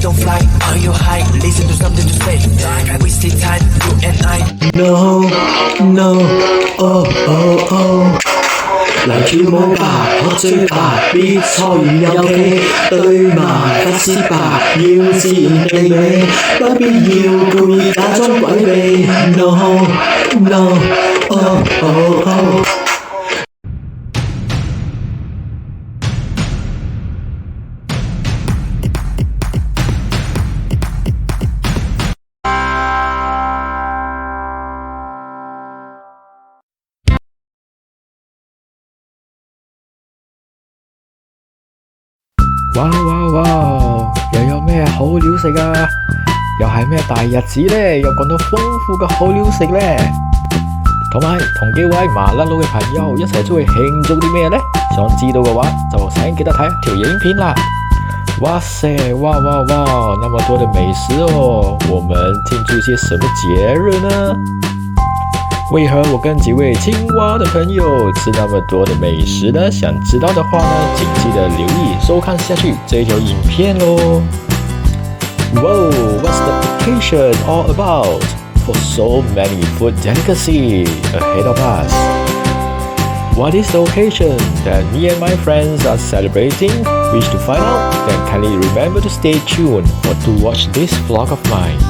don't fly. Are you high? Listen to something to say. Wasted time, you and I. No, no, oh, oh, oh. 嚟跳舞吧，喝醉吧，別錯言尤其對嘛，不思吧，要自然地美，不必要故意假裝詭秘。No, no, oh, oh, oh。哇哇哇！又有咩好料食啊？又係咩大日子呢？又講到豐富嘅好料食呢？同埋同幾位麻甩佬嘅朋友一齊出去慶祝啲咩呢？想知道嘅話就請記得睇條影片啦！哇塞，哇哇哇！那麼多的美食哦，我們慶祝些什麼節日呢？為何我跟幾位青蛙的朋友吃那麼多的美食呢？想知道的話呢，請記得留意收看下去這一條影片咯。Whoa, what's the occasion all about? For so many food delicacy ahead of us. What is the occasion that me and my friends are celebrating? Wish to find out? Then kindly remember to stay tuned or to watch this vlog of mine.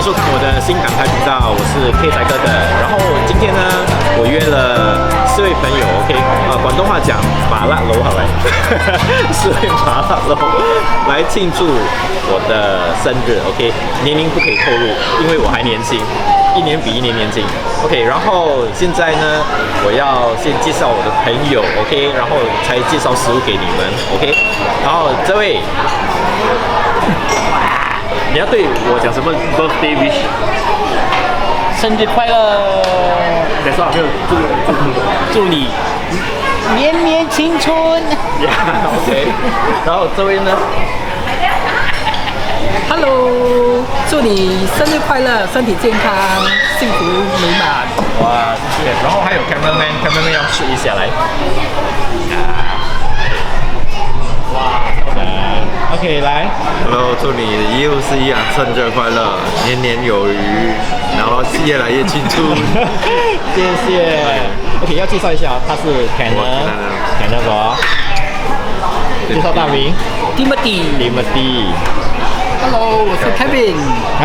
收看我的新港台频道，我是 K 仔哥哥。然后今天呢，我约了4位朋友 ，OK， 广东话讲麻辣佬，好来，4位麻辣佬来庆祝我的生日 ，OK， 年龄不可以透露，因为我还年轻，1年比1年年轻 ，OK。然后现在呢，我要先介绍我的朋友 ，OK， 然后才介绍食物给你们 ，OK。然后这位。你要对我讲什么 birthday wish？ 生日快乐！再说没有祝你年年青春。OK。然后这位呢 ？Hello， 祝你生日快乐，身体健康，幸福美满。哇，谢谢。然后还有 cameraman 要试一下来。OK， 来 ，Hello， 祝你又是一样生日快乐，年年有余，然后越来越青春。谢谢。OK， 要介绍一下，他是 Kenneth 哥。介绍大名 Timothy。Hello， 我是 Kevin。啊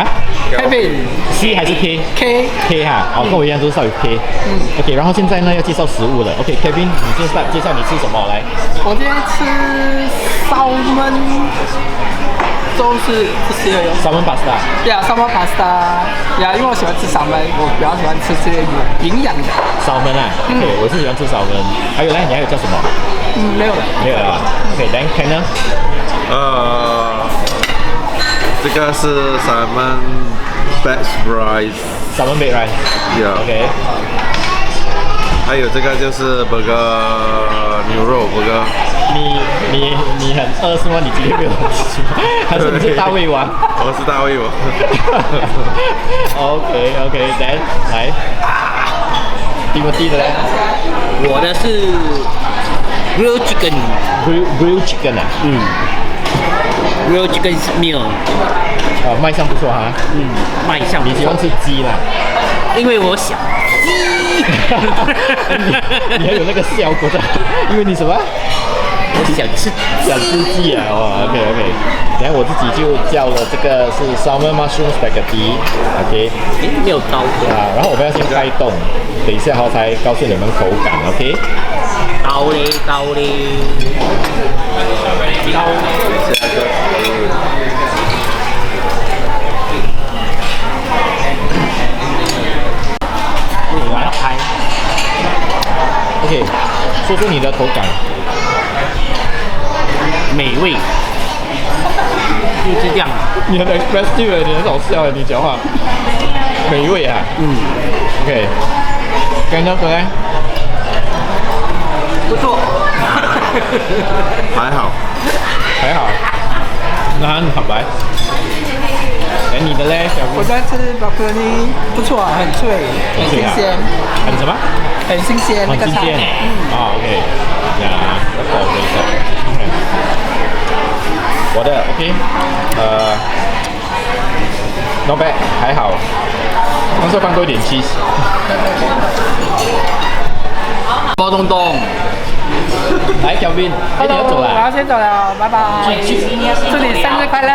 ？Kevin C 还是 K？K 哈，哦，跟我一样都是少于 K。OK， 然后现在呢要介绍食物了。OK，Kevin， 你介绍你吃什么来？我今天吃salmon，都是这些哟。salmon pasta。对啊 ，salmon pasta。呀，因为我喜欢吃salmon，我比较喜欢吃这些有营养的。salmon 啊 ，OK， 我是喜欢吃salmon。还有呢，你还有叫什么？没有了。没有了。OK，then Ken 呢？这个是 salmon baked rice。salmon baked rice。Yeah。OK。还有这个就是牛肉burger。你很饿是吗？你今天没有吃吗？还是你是大胃王我是大胃王。？OK， 来来，Timothy 的嘞？我的是 grilled chicken， grilled chicken 啊，grilled chicken meal， 卖相不错哈。卖相你喜欢吃鸡啦？因为我想你还有那个效果的，因为你什么？我想吃鸡啊！哦，OK， 然后我自己就叫了这个是 salmon mushroom spaghetti，OK， 没有刀啊，然后我们要先开动，等一下后才告诉你们口感，OK？ 刀嘞，我要开 ，OK， 说说你的口感。美味，就是这样。你很 expressive， 你很好笑哎，你讲话美味啊。OK， 跟那个呢？不错，还好。那很坦白。你的嘞，小我在吃巧克力，不错，很脆，很新鲜，很什么？很新鲜那个菜。OK， 呀，不好意思。我的 OK， not bad， 还好，但是放多一点 cheese。包东东，来，Kelvin， 你要走我了？要先走了，拜拜。祝你生日快乐！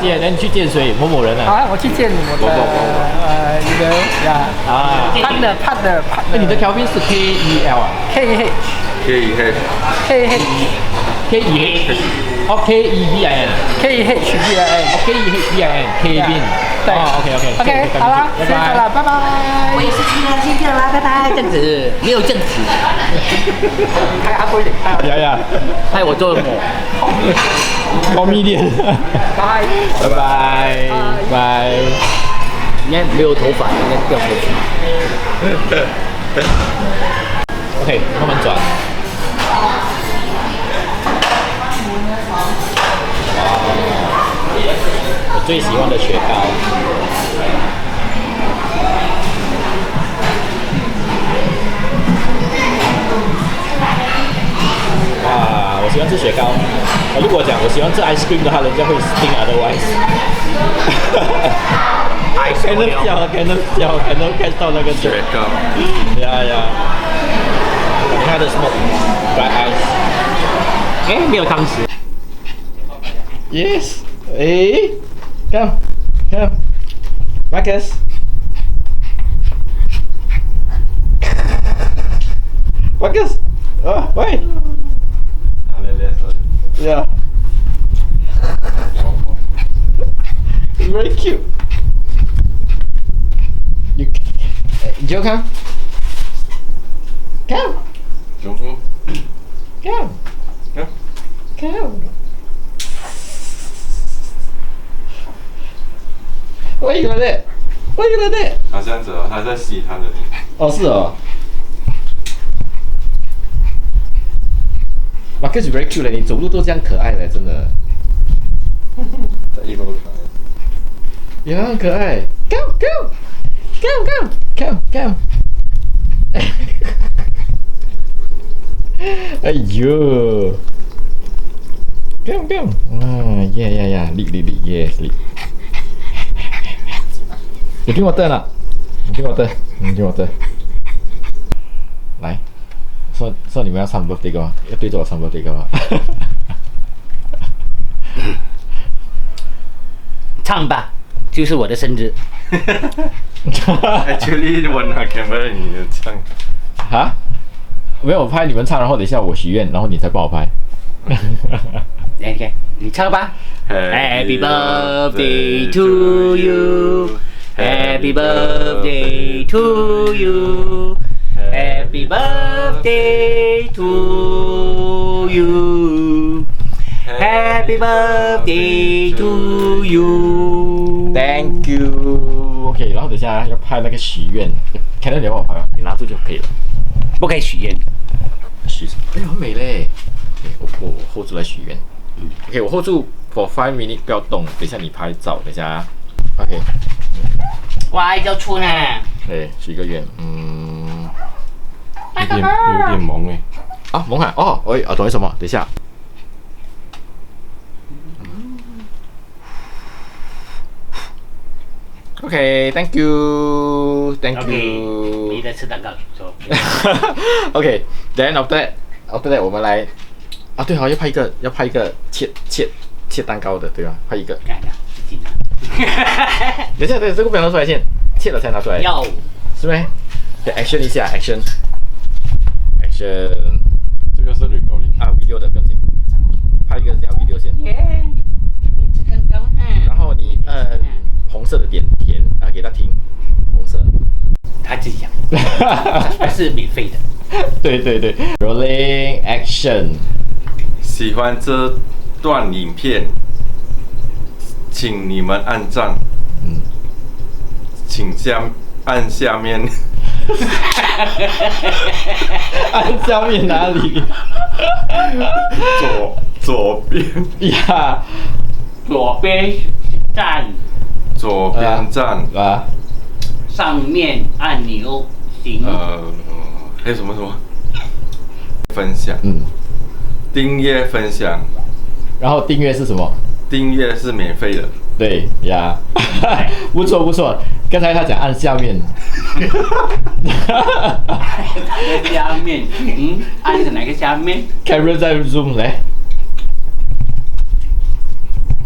谢谢。那你去见谁？某人啊？好，我去见我的一个呀partner。你的 Kelvin 是 KEL 啊 KEH 哦 KEVIN Kevin 对，OK， 好了，先走了，拜拜。我也是先这样啦，拜拜。这样子没有这样子，开阿贵点，呀，害我做了猫咪脸，拜拜。应该没有头发，应该掉头发。OK， 慢慢转。我最喜欢的雪糕。哇，我喜欢吃雪糕。如果讲我喜欢吃 ice cream 的话，人家会 think otherwise。可能看到那个雪糕。呀。你看的 smoke dry ice。没有汤匙。Yes. Come, Marcus. Marcus. Oh, why? Yeah. Very cute. Joe, come. Come. Why you like that? 他这样子哦，他在吸他的。哦，是哦。Marcus very cute 嘞，你走路都这样可爱嘞，真的。一路可爱。也很可爱。Come. 哎呦。Come. 呀，立 ，yes 立。你听我的呢？你听我的。来，说你们要唱 birthday 歌吗？要对着我唱 birthday 歌吗？唱吧，就是我的生日。Actually， 我拿 camera 你唱。哈？没有，我拍你们唱，然后等一下我许愿，然后你再帮我拍。你唱吧。Happy birthday to you. Happy birthday to you. Happy birthday to you. Happy birthday to you. Thank you. OK， 然后等一下要拍那个许愿，看到你要帮我拍吗？你拿住就可以了。不可以许愿。许，哎，很美嘞。我 hold 住来许愿。OK， 我 hold 住 for 5 minutes， 不要动。等一下你拍照，等一下啊。OK。哇，要出呢。对，许一个愿。有点萌哎。啊，萌啊！哦，喂，等一什么？等一下。OK，Thank you，Thank you。你在吃蛋糕，说。OK，then after that，我们来啊，对好，要拍一个切蛋糕的，对吧？拍一个。看看自己拿。等一下，对，这个不要拿出来先，切了才拿出来。要。是没？对 ，action 一下 ，action。这个是 recording 啊 ，video 的不用紧，拍一个这样 video 先。耶，你吃蛋糕哈。然后你按红色的点填啊，给它停，红色。他自己讲，是免费的。对，rolling action。喜欢这段影片，请你们按赞。请按下面。按下面哪里？左边呀，左边赞，左边赞啊，上面按钮行。还有什么？分享，订阅分享。然后订阅是什么？订阅是免费的。对呀，不错。刚才他讲按下面，下面，按着哪个下面 ？Camera 在 zoom 来，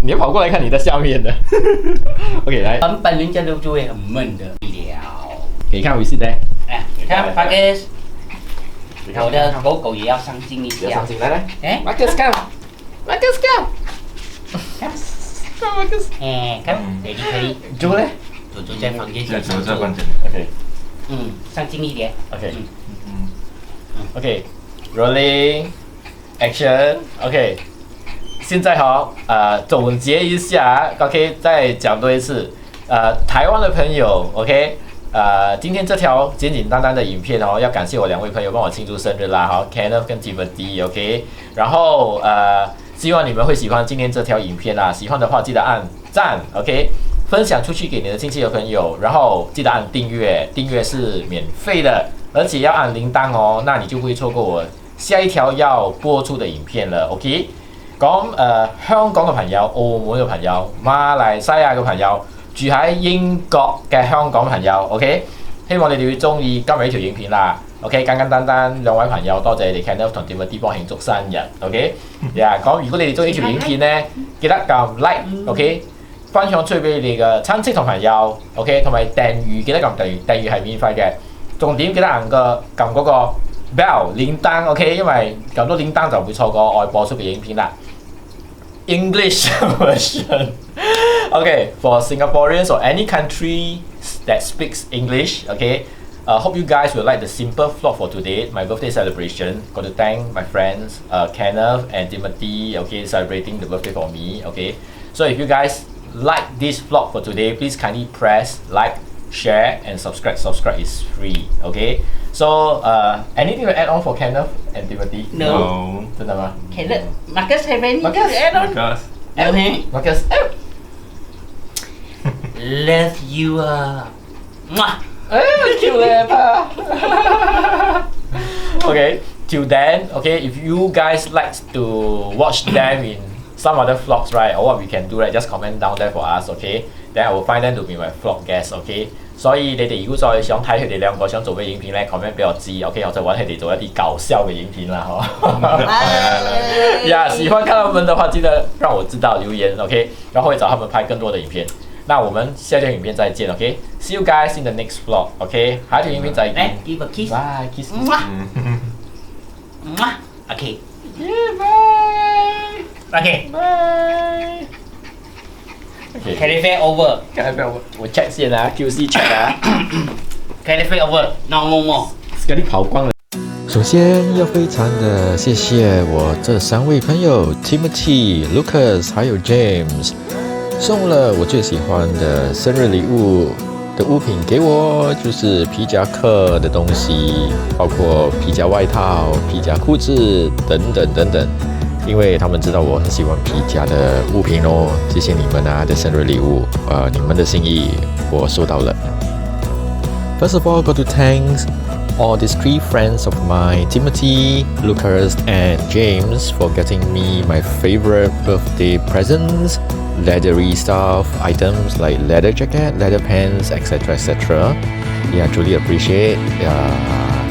你要跑过来看你的下面的。OK， 来。本本人家都就会很闷的了。给你看微信的。哎，你看 Marcus， 我的狗狗也要上镜一下。上镜，来，哎 ，Marcus come，Marcus come。哎，看，可以。猪嘞？猪在房间上在房间。OK。上镜一点。OK。Rolling action。OK。现在好，总结一下 ，OK， 再讲多一次，台湾的朋友 ，OK， 今天这条简简单单的影片哦，要感谢我2位朋友帮我庆祝生日啦，好 ，Kenneth 跟 Timothy，OK， 然后希望你们会喜欢今天这条影片啦，喜欢的话记得按赞 ，OK， 分享出去给你的亲戚和朋友，然后记得按订阅，订阅是免费的，而且要按铃铛哦，那你就不会錯過我下一條要播出的影片了 ，OK。講香港嘅朋友、澳門嘅朋友、馬來西亞嘅朋友、住喺英國嘅香港朋友 ，OK， 希望你哋會中意今日呢條影片啦。OK， 簡簡單單2位朋友，多謝你哋 Kenneth 同 Timothy 幫慶祝生日。OK， 講如果你哋中意呢條影片呢，記得撳 like，OK， 分享出去俾你嘅親戚同朋友 ，OK， 同埋訂閱記得撳訂閱，訂閱係免費嘅。重點記得撳嗰個 bell 鈴鐺 ，OK， 因為撳到鈴鐺就唔會錯過我播出嘅影片啦。English version. Okay, for Singaporeans or any country that speaks English, okay, hope you guys will like the simple vlog for today, my birthday celebration. Got to thank my friends, Kenneth and Timothy, okay, celebrating the birthday for me, okay. So if you guys like this vlog for today, please kindly press like, share and subscribe. Subscribe is free, okay. So anything to add on for Kenneth and Timothy? No. 真的吗 Kenneth, Marcus have any to Marcus. add on? Marcus, Love you, Mwah. cute 嘞吧。Okay, till then, okay, if you guys like to watch them in some other vlogs, right, or what we can do, right, just comment down there for us, okay. Then I will find them to be my vlog guests, okay. 所以你哋如果再想睇佢哋兩個想做咩影片咧 ，comment 俾我知 ，OK， 我再揾佢哋做一啲搞笑嘅影片啦，嗬。呀，喜歡看他們的話，記得讓我知道留言 ，OK， 然後會找他們拍更多的影片。那我們下條影片再見 ，OK，See you guys in the next vlog，OK， 下一條影片再見。來 give a kiss. Bye, kiss. Okay. Bye. Okay. Bye. Calefare over. 我 check 先啊 ，QC check 啊。Calefare over. No more. 给你跑光了。首先要非常的谢谢我这3位朋友 Timothy、Lucas 还有 James，送了我最喜欢的生日礼物的物品给我，就是皮夹克的东西，包括皮夹外套、皮夹裤子等等等等。因为他们知道我很喜欢皮夹的物品哦，谢谢你们的生日礼物，你们的心意我收到了。First of all, got to thanks all these 3 friends of mine, Timothy, Lucas, and James, for getting me my favorite birthday presents, leathery stuff, items like leather jacket, leather pants, etc., etc. Yeah, I truly appreciate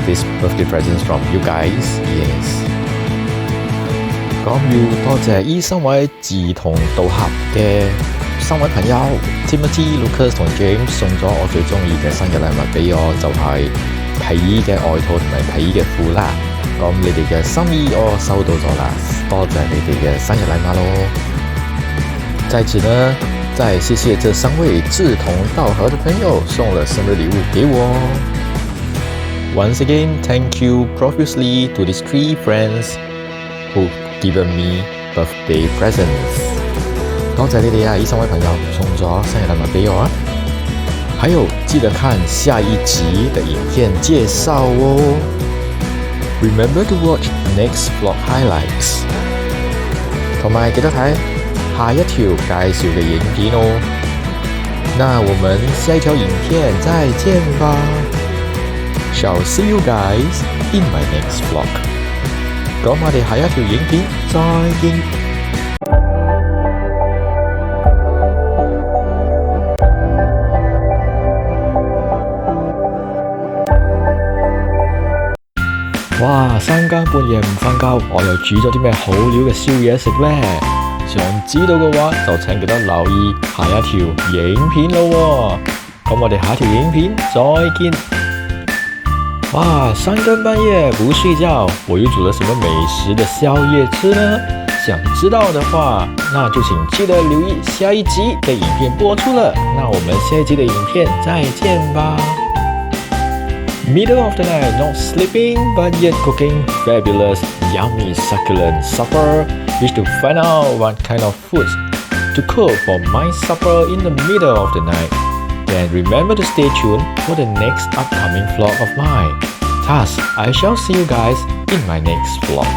these birthday presents from you guys. Yes. 咁要多謝呢3位志同道合嘅3位朋友 Timothy、Lucas 同 James 送咗我最中意嘅生日禮物俾我，就係皮嘅外套同埋皮嘅褲啦。咁你哋嘅心意我收到咗啦，多謝你哋嘅生日禮物咯。在此呢，再謝謝這3位志同道合的朋友送了生日禮物給我。Once again, thank you profusely to these 3 friends who given me birthday presents。多謝你哋呢3位朋友送咗生日禮物俾我啊！還有記得看下一集的影片介紹哦。Remember to watch next vlog highlights。同埋記得睇下一條介紹嘅影片哦。那我們下一條影片再見吧。Shall see you guys in my next vlog。咁我哋下一條影片再見。哇！3更半夜唔瞓覺，我又煮咗啲咩好料嘅宵夜食呢？想知道嘅話，就請記得留意下一條影片咯喎。咁我哋下一條影片再見。哇！3更半夜不睡覺，我又煮了什麼美食的宵夜吃呢？想知道的話，那就請記得留意下一集的影片播出了。那我們下一集的影片再見吧。Middle of the night, not sleeping, but yet cooking fabulous, yummy, succulent supper. Wish to find out what kind of foods to cook for my supper in the middle of the night. Then remember to stay tuned for the next upcoming vlog of mine. Thus, I shall see you guys in my next vlog.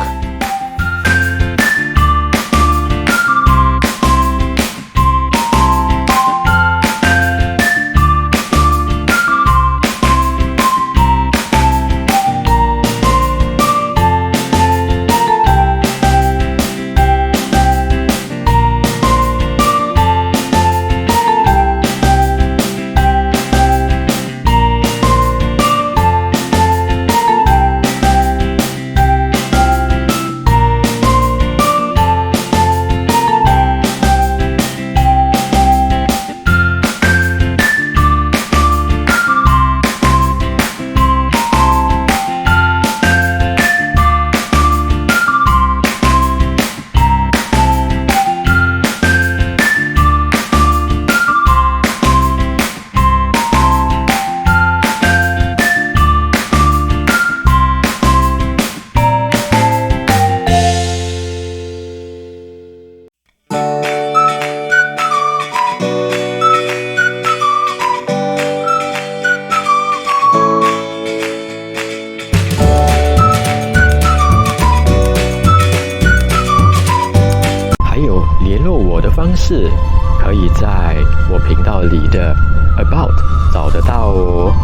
可以在我頻道裏的 About 找得到哦。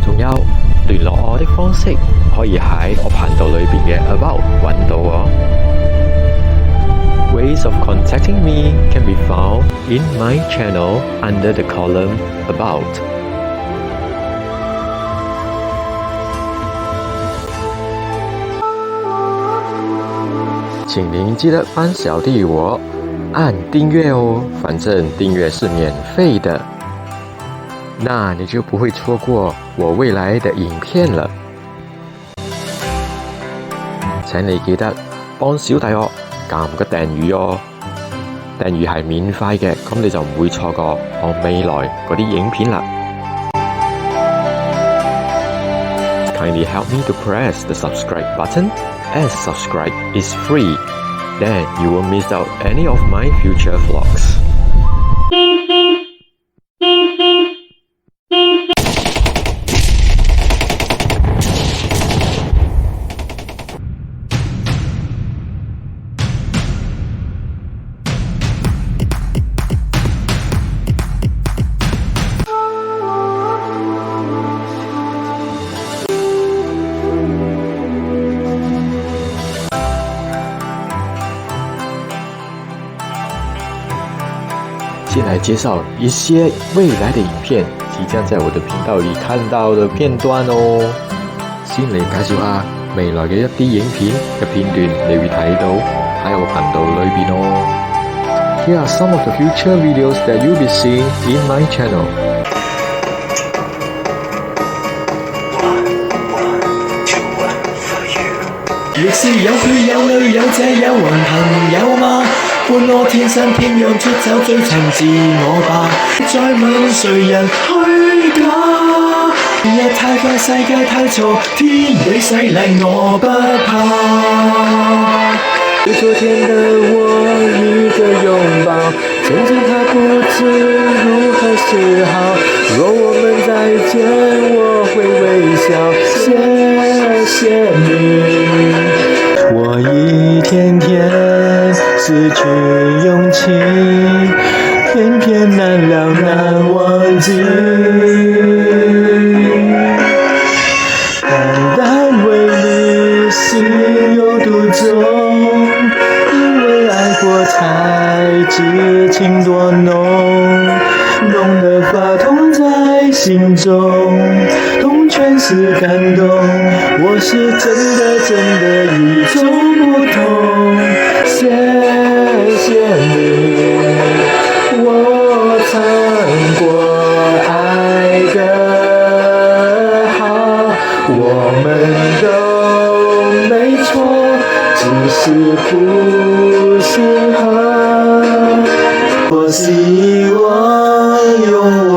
仲有聯絡我的方式，可以喺我頻道裏邊嘅 About 揾到哦。Ways of contacting me can be found in my channel under the column About。請您記得幫小弟我按訂閱哦，反正訂閱是免費的，那你就不會錯過我未來的影片了。請你記得幫小弟我撳個訂閱哦，訂閱係免費嘅，咁你就唔會錯過我未來嗰啲影片啦。Kindly help me to press the subscribe button, as subscribe is free. Then you won't miss out any of my future vlogs. 来介紹一些未來的影片，即將在我的頻道裏看到的片段哦。先嚟介紹下未來嘅一啲影片嘅片段，你會睇到喺我頻道裏邊哦。Here are some of the future videos that you'll be seeing in my channel. 亦是有血有淚有這有雲朋友嗎？伴我天生天養出走追尋自我吧。再問誰人虛假？日太快，世界太錯，天地洗禮我不怕。對昨天的我一個擁抱，曾經他不知如何是好。若我們再見，我會微笑，謝謝你。我一天天失去勇氣，偏偏難了難忘記。淡淡為你心有獨鍾，因為愛過才知情多濃，濃得發痛在心中，痛全是感動。我是真的與眾不同，謝謝你，我嘗過愛的好，我們都沒錯，只是不適合。我希望用我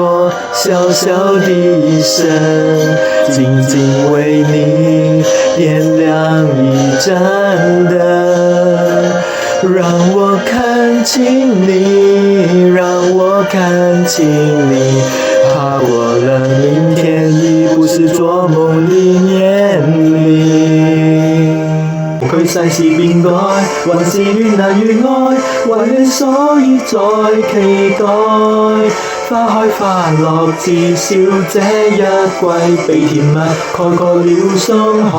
小小的一生，靜靜為你點亮一盞燈，讓我看清你，讓我看清你，踏過了明天，已不是做夢的年齡。驅世事變改，還是越難越愛，為你所以再期待。花開花落，至少這一季被甜蜜蓋過了傷害。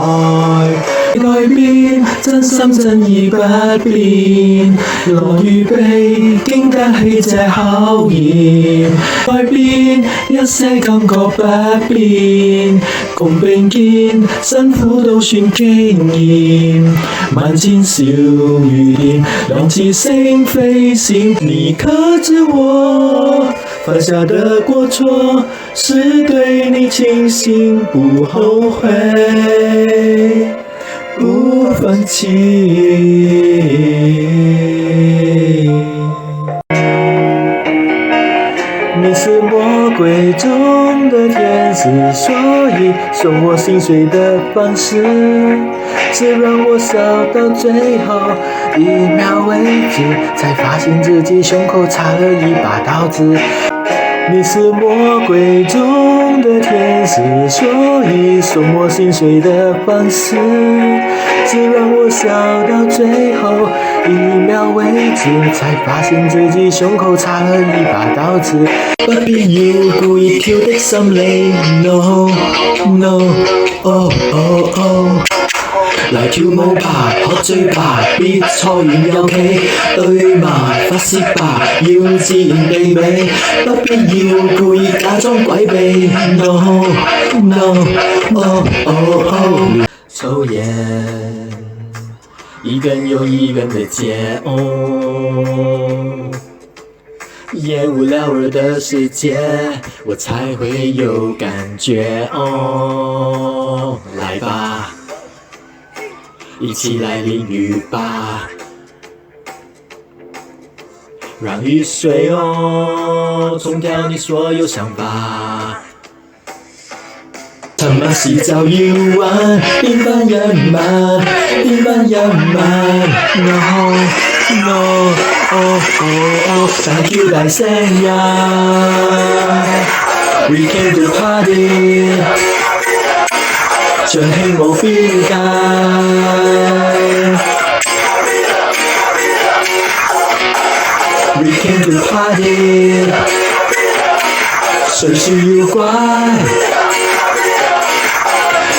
改變真心真意不變，樂與悲經得起這考驗。改變一些感覺不變，共並肩辛苦都算經驗。萬千小雨點，兩次星飛閃，你可知我犯下的過錯，是對你傾心不後悔，不放棄。你是魔鬼中的天使，所以送我心碎的方式，是讓我笑到最後一秒為止，才發現自己胸口插了一把刀子。你是魔鬼中的天使，所以送我心碎的方式，是讓我笑到最後一秒為止，才發現自己胸口插了一把刀子。不必要故意挑的心理 ，No No Oh Oh Oh。來跳舞吧，喝醉吧，別錯完又企，對罵發洩吧，要自然地美，不必要故意假裝詭秘 ，No No Oh Oh Oh。抽煙，一根又一根的戒哦，煙霧繚繞的世界，我才會有感覺哦，來吧。一起來淋雨吧，讓雨水哦沖掉你所有想法。他們洗澡要玩，變翻人慢，變翻人慢。No No Oh Oh Oh， 想叫大聲呀 ！We came to party。像輕舞邊界 We came to party， 誰說要乖？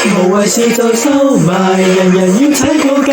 無謂事就收埋，人人要踩過界。